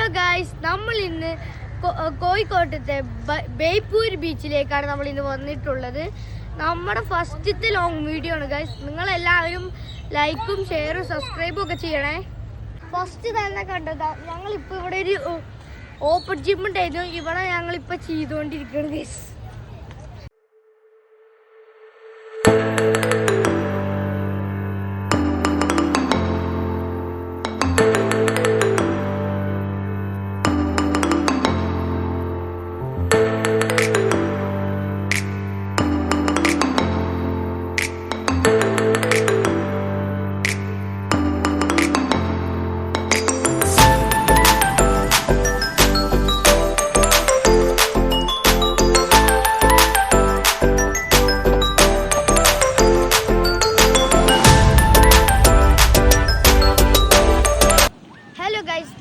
Hello guys, നമ്മൾ ഇന്ന് കോഴിക്കോട്ടത്തെ ബേപ്പൂർ ബീച്ചിലേക്കാണ് നമ്മൾ ഇന്ന് വന്നിട്ടുള്ളത്. നമ്മുടെ ഫസ്റ്റത്തെ ലോങ് വീഡിയോ ആണ് ഗായ്സ്. നിങ്ങളെല്ലാവരും ലൈക്കും ഷെയറും സബ്സ്ക്രൈബും ഒക്കെ ചെയ്യണേ. ഫസ്റ്റ് തന്നെ കണ്ടതാ, ഞങ്ങളിപ്പോൾ ഇവിടെ ഒരു ഓപ്പൺ ജിം ഉണ്ടായിരുന്നു. ഇവിടെ ഞങ്ങളിപ്പോൾ ചെയ്തുകൊണ്ടിരിക്കുകയാണ് ഗായ്സ്.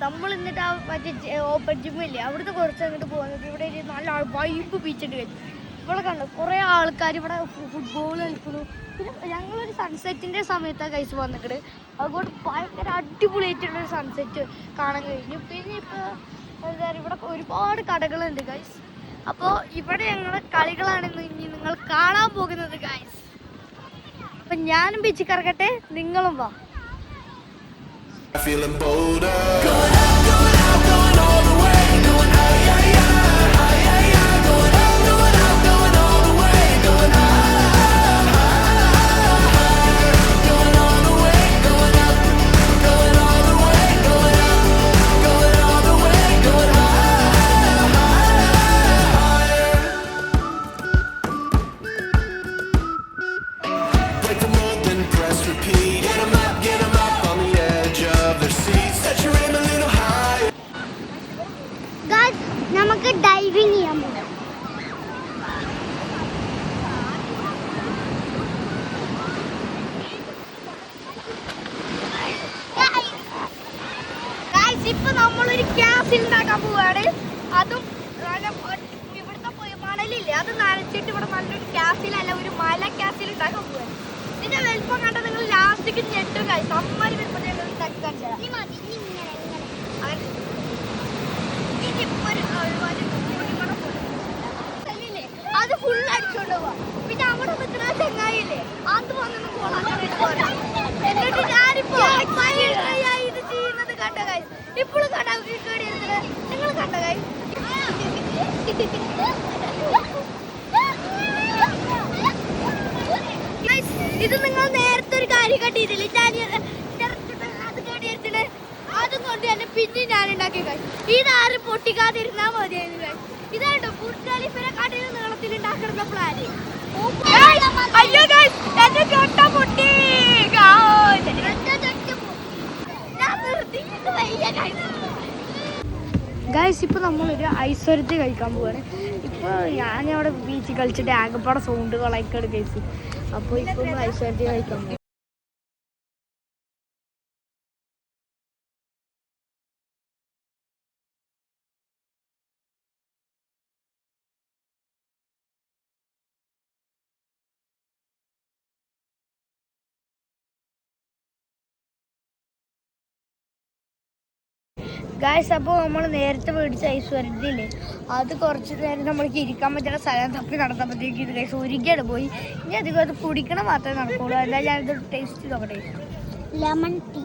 നമ്മൾ എന്നിട്ട് ആ മറ്റേ ഓപ്പൺ ജിമ്മില്ലേ, അവിടുത്തെ കുറച്ച് അങ്ങോട്ട് പോകുന്നത്. ഇവിടെ ഒരു നല്ല വൈബ് ബീച്ചിട്ട് കഴിഞ്ഞു. ഇവിടെ കണ്ടു കുറേ ആൾക്കാർ ഇവിടെ ഫുട്ബോൾ കളിക്കുന്നു. പിന്നെ ഞങ്ങളൊരു സൺസെറ്റിൻ്റെ സമയത്താണ് കഴിച്ച് വന്നിട്ട്, അതുകൊണ്ട് ഭയങ്കര അടിപൊളിയായിട്ടുള്ളൊരു സൺസെറ്റ് കാണാൻ കഴിഞ്ഞു. പിന്നെ ഇപ്പോൾ എന്താ പറയുക, ഇവിടെ ഒരുപാട് കടകളുണ്ട് ഗൈസ്. അപ്പോൾ ഇവിടെ ഞങ്ങളുടെ കളികളാണെന്ന് ഇനി നിങ്ങൾ കാണാൻ പോകുന്നത് ഗൈസ്. അപ്പം ഞാനും ബീച്ചിൽ കറക്കട്ടെ, നിങ്ങളും വാ. Feeling bolder. Going out, going out, going all the way. Going out, yeah, yeah, yeah, yeah. Going out, going out, going all the way. Going out, going all the way. Going out, going all the way. Going out, going all the way. Going higher. Break the mold and press repeat. Get 'em up, get 'em up. നമുക്ക് diving ചെയ്യാൻ പോകാം. ഇപ്പൊ നമ്മളൊരു ക്യാസിൽ ഉണ്ടാക്കാൻ പോവാണ്. അതും ഇവിടുത്തെ മണലില്ലേ, അത് നനച്ചിട്ട് ഇവിടെ നല്ലൊരു ക്യാസിലല്ല, ഒരു മല ക്യാസിൽ ഉണ്ടാക്കാൻ പോവാണ്. ഇതിന്റെ വലിപ്പം കണ്ട നിങ്ങൾ ലാസ്റ്റിക്ക് ഞെട്ടും. കാര്യം അമ്മമാര് വരുമ്പോൾ ഉണ്ടാക്കി കാണിച്ചാൽ അത് ഫുൾ അടിച്ചോണ്ട് പോവാ. പിന്നെ അവിടെ നിൽക്കുന്ന ചെങ്ങായില്ലേ, അത് വന്നൊന്ന് പോകാൻ. എന്നിട്ട് ഞാനിപ്പോ ഇത് ചെയ്യുന്നത് കണ്ട കാര്യം ഇപ്പോഴും കണ്ട നിങ്ങൾ കണ്ട കാര്യം. ഇത് നിങ്ങൾ നേരത്തെ ഒരു കാര്യം കണ്ടിട്ടില്ലേ, അത് കണ്ടിരുത്തില്ലേ, അതും കൊണ്ട് തന്നെ പിന്നെ ഞാൻ ഉണ്ടാക്കി കഴിച്ചു. ഇതാരും പൊട്ടിക്കാതിരുന്നാ മതിയായിരുന്നു. ഇതാട്ടോ ബുർജ് ഖലീഫിനെ കാട്ടിലും നീളത്തിൽ ഉണ്ടാക്കുന്ന പ്ലാന്. അയ്യോ എന്റെ ചൊട്ട പൊട്ടി. ഗൈസ്, ഇപ്പൊ നമ്മളൊരു ഐശ്വര്യത്തിൽ കഴിക്കാൻ പോവാണ്. ഇപ്പൊ ഞാനവിടെ ബീച്ചിൽ കളിച്ചിട്ട് ആകെപ്പാടെ സൗണ്ട് കളയിക്കാണ് ഗൈസ്. അപ്പൊ ഇപ്പൊ ഐശ്വര്യത്തിൽ കഴിക്കാൻ പോകും. ഗായ്സ്, അപ്പോൾ നമ്മൾ നേരത്തെ മേടിച്ച ഐശ്വര്യത്തില്ലേ, അത് കുറച്ച് നേരം നമ്മൾക്ക് ഇരിക്കാൻ പറ്റുന്ന സ്ഥലം തപ്പി നടന്നപ്പോഴത്തേക്ക് ഇത് ഗൈസ് ഒരുക്കിയാണ് പോയി. ഇനി അധികം അത് കുടിക്കണം മാത്രമേ നടക്കുള്ളൂ. എന്തായാലും ഞാനിത് ടേസ്റ്റ് നോക്കട്ടെ. Lemon tea.